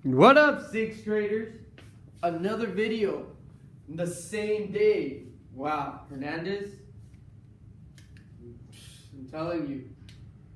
What up, sixth graders? Another video the same day. Wow, Hernandez, I'm telling you,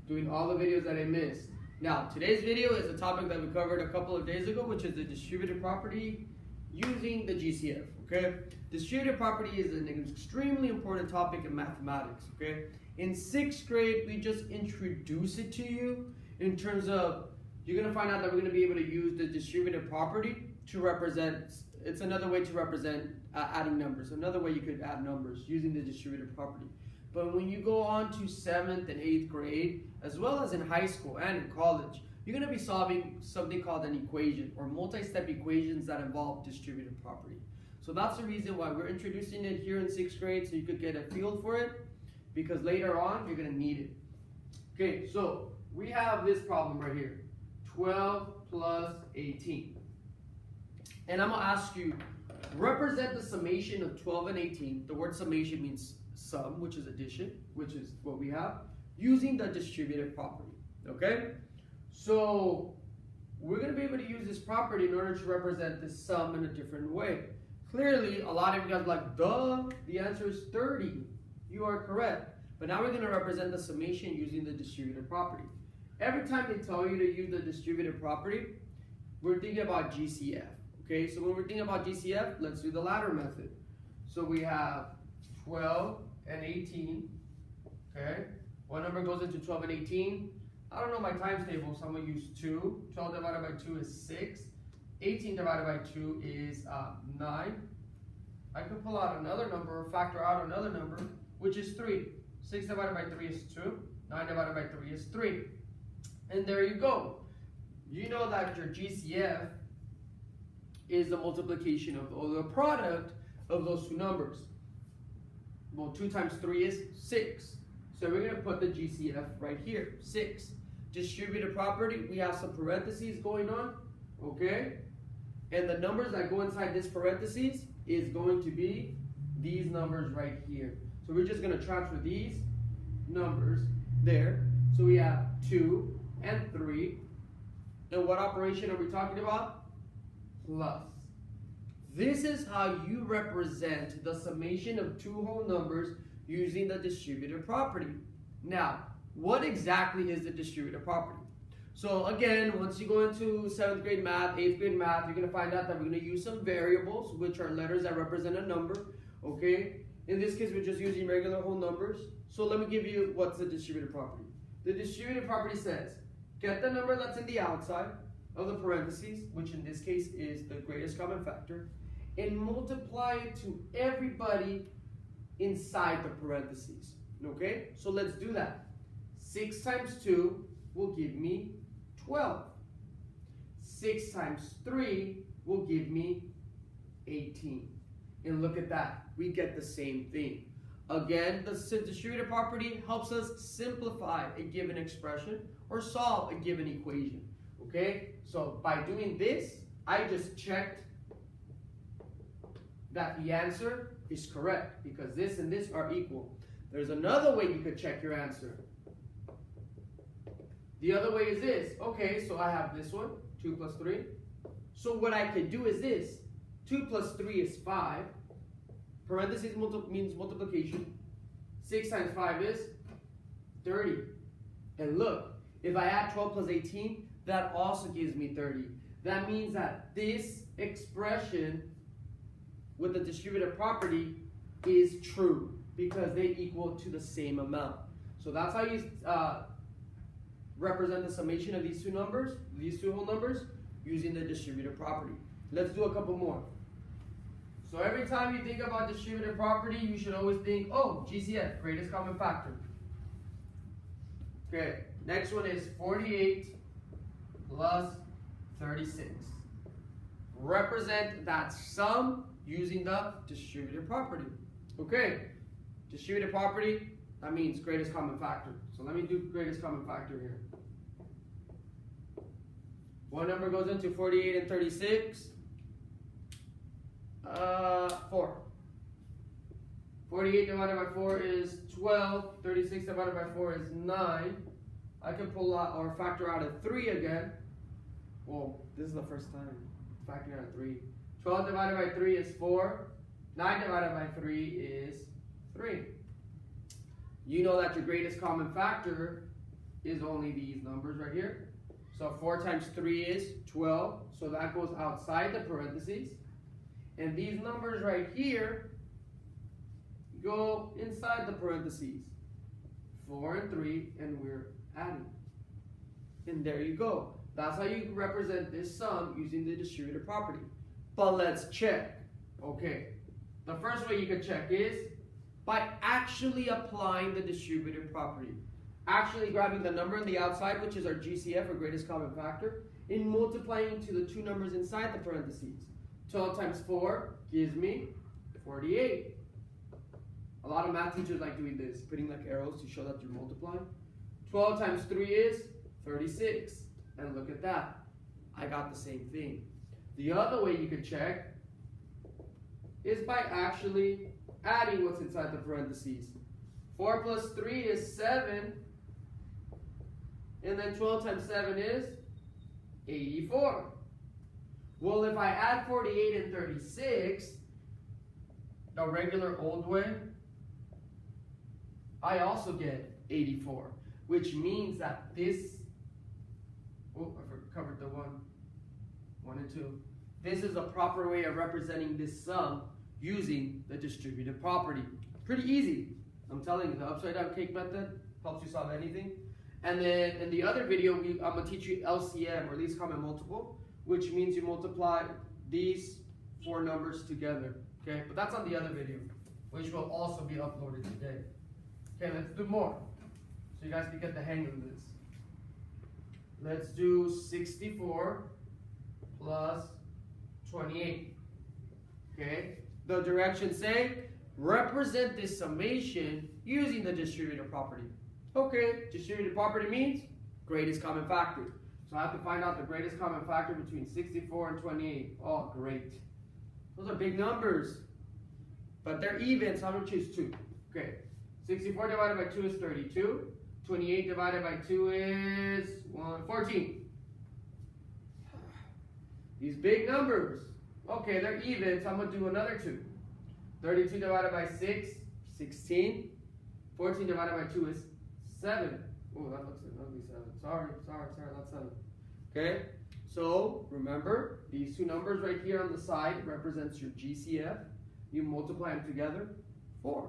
doing all the videos that I missed. Now, today's video is a topic that we covered a couple of days ago, which is the distributive property using the GCF, okay? Distributive property is an extremely important topic in mathematics, okay? In sixth grade, we just introduce it to you in terms of, you're gonna find out that we're gonna be able to use the distributive property to represent, it's another way to represent adding numbers, another way you could add numbers using the distributive property. But when you go on to 7th and 8th grade, as well as in high school and in college, you're gonna be solving something called an equation or multi-step equations that involve distributive property. So that's the reason why we're introducing it here in 6th grade, so you could get a feel for it, because later on, you're gonna need it. Okay, so we have this problem right here, 12 plus 18. And I'm gonna ask you, represent the summation of 12 and 18. The word summation means sum, which is addition, which is what we have, using the distributive property, okay? So we're gonna be able to use this property in order to represent this sum in a different way. Clearly, a lot of you guys are like, duh, the answer is 30. You are correct. But now we're gonna represent the summation using the distributive property. Every time they tell you to use the distributive property, we're thinking about GCF. Okay, so when we're thinking about GCF, let's do the ladder method. So we have 12 and 18. Okay, what number goes into 12 and 18? I don't know my times table, so I'm gonna use 2. 12 divided by 2 is 6. 18 divided by 2 is 9. I could pull out another number or factor out another number, which is 3. 6 divided by 3 is 2. 9 divided by 3 is 3. And there you go. You know that your GCF is the multiplication of, or the product of those two numbers. Well, 2 times 3 is 6. So we're going to put the GCF right here, 6. Distributive property, we have some parentheses going on, okay? And the numbers that go inside this parentheses is going to be these numbers right here. So we're just going to transfer these numbers there. So we have 2 and 3. And what operation are we talking about? Plus. This is how you represent the summation of two whole numbers using the distributive property. Now, what exactly is the distributive property? So again, once you go into 7th grade math, 8th grade math, you're going to find out that we're going to use some variables, which are letters that represent a number, okay? In this case, we're just using regular whole numbers. So let me give you what's the distributive property. The distributive property says, get the number that's in the outside of the parentheses, which in this case is the greatest common factor, and multiply it to everybody inside the parentheses. Okay, so let's do that. 6 times 2 will give me 12. 6 times 3 will give me 18. And look at that, we get the same thing. Again, the distributive property helps us simplify a given expression or solve a given equation. Okay, so by doing this, I just checked that the answer is correct because this and this are equal. There's another way you could check your answer. The other way is this. Okay, so I have this one, 2 plus 3. So what I could do is this. 2 plus 3 is 5. Parentheses means multiplication. 6 times 5 is 30. And look, if I add 12 plus 18, that also gives me 30. That means that this expression with the distributive property is true because they equal to the same amount. So that's how you represent the summation of these two numbers, these two whole numbers, using the distributive property. Let's do a couple more. So every time you think about distributive property, you should always think, oh, GCF, greatest common factor. Okay, next one is 48 plus 36. Represent that sum using the distributive property. Okay, distributive property, that means greatest common factor. So let me do greatest common factor here. What number goes into 48 and 36? 4. 48 divided by 4 is 12. 36 divided by 4 is 9. I can pull out or factor out a 3 again. Well, this is the first time factoring out of 3. 12 divided by 3 is 4. 9 divided by 3 is 3. You know that your greatest common factor is only these numbers right here. So 4 times 3 is 12. So that goes outside the parentheses. And these numbers right here go inside the parentheses. 4 and 3, and we're adding. And there you go. That's how you represent this sum using the distributive property. But let's check. Okay. The first way you can check is by actually applying the distributive property. Actually grabbing the number on the outside, which is our GCF, or greatest common factor, and multiplying to the two numbers inside the parentheses. 12 times 4 gives me 48. A lot of math teachers like doing this, putting like arrows to show that you're multiplying. 12 times 3 is 36. And look at that. I got the same thing. The other way you could check is by actually adding what's inside the parentheses. 4 plus 3 is 7. And then 12 times 7 is 84. Well, if I add 48 and 36, the regular old way, I also get 84, which means that this, oh, I covered the 1 and 2. This is a proper way of representing this sum using the distributive property. Pretty easy. I'm telling you, the upside down cake method helps you solve anything. And then in the other video, I'm going to teach you LCM, or least common multiple, which means you multiply these 4 numbers together. Okay, but that's on the other video, which will also be uploaded today. Okay, let's do more, so you guys can get the hang of this. Let's do 64 plus 28. Okay, the directions say represent this summation using the distributive property. Okay, distributive property means greatest common factor. So I have to find out the greatest common factor between 64 and 28. Oh, great. Those are big numbers. But they're even, so I'm going to choose 2. Okay, 64 divided by 2 is 32. 28 divided by 2 is 14. These big numbers. Okay, they're even, so I'm going to do another 2. 32 divided by 6, 16. 14 divided by 2 is 7. Oh, that looks like an ugly 7. Sorry, not 7. Okay, so remember, these two numbers right here on the side represents your GCF. You multiply them together, 4.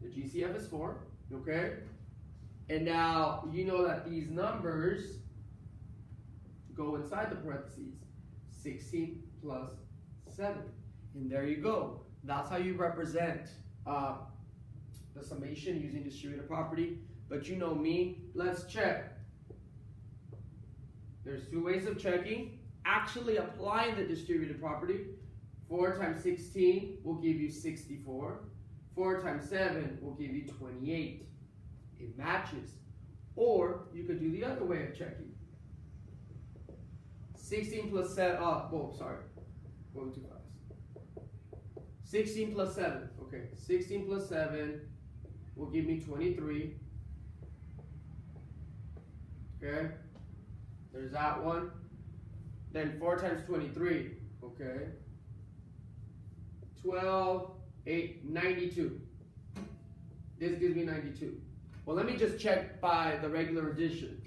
The GCF is 4, okay? And now, you know that these numbers go inside the parentheses. 16 plus 7. And there you go. That's how you represent the summation using distributive property. But you know me, let's check. There's 2 ways of checking. Actually applying the distributive property. 4 times 16 will give you 64. 4 times 7 will give you 28. It matches. Or you could do the other way of checking. 16 plus 7, going too fast. 16 plus 7, okay. 16 plus 7 will give me 23. Okay, there's that one. Then 4 times 23, okay. 12, 8, 92. This gives me 92. Well, let me just check by the regular addition.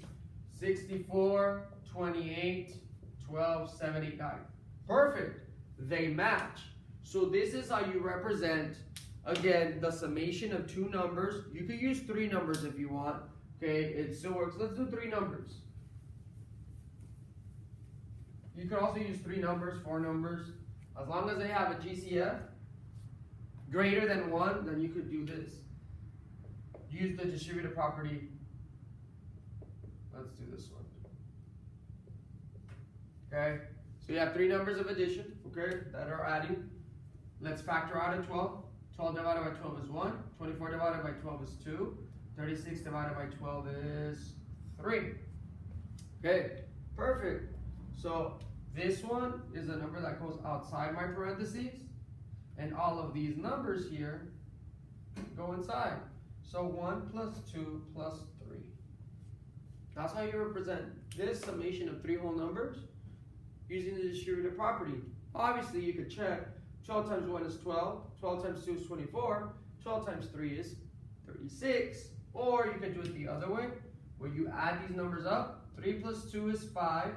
64, 28, 12, 7, 8, 9. Perfect. They match. So this is how you represent, again, the summation of 2 numbers. You could use 3 numbers if you want. Okay, it still works. Let's do 3 numbers. You could also use 3 numbers, 4 numbers. As long as they have a GCF greater than 1, then you could do this. Use the distributive property. Let's do this one. Okay, so you have 3 numbers of addition, okay, that are adding. Let's factor out a 12. 12 divided by 12 is 1. 24 divided by 12 is 2. 36 divided by 12 is 3. Okay, perfect. So this one is a number that goes outside my parentheses, and all of these numbers here go inside. So 1 plus 2 plus 3. That's how you represent this summation of three whole numbers using the distributive property. Obviously, you could check 12 times 1 is 12, 12 times 2 is 24, 12 times 3 is 36, or you could do it the other way, where you add these numbers up. 3 plus 2 is 5,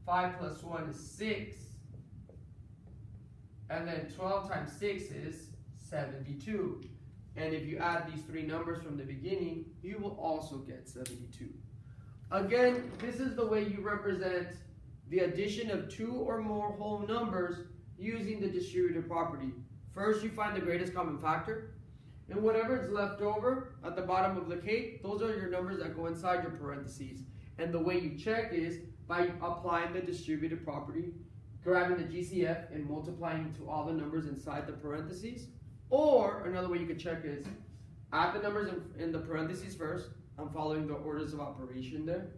5 plus 1 is 6, and then 12 times 6 is 72. And if you add these three numbers from the beginning, you will also get 72. Again, this is the way you represent the addition of two or more whole numbers using the distributive property. First, you find the greatest common factor, and whatever is left over at the bottom of the cake, those are your numbers that go inside your parentheses. And the way you check is by applying the distributive property, grabbing the GCF and multiplying to all the numbers inside the parentheses. Or another way you could check is add the numbers in the parentheses first. I'm following the orders of operation there,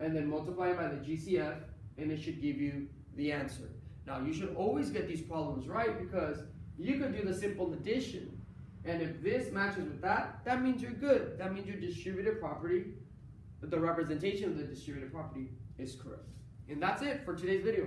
and then multiply by the GCF, and it should give you the answer. Now, you should always get these problems right, because you could do the simple addition, and if this matches with that, that means you're good. That means your distributive property, the representation of the distributive property, is correct. And that's it for today's video.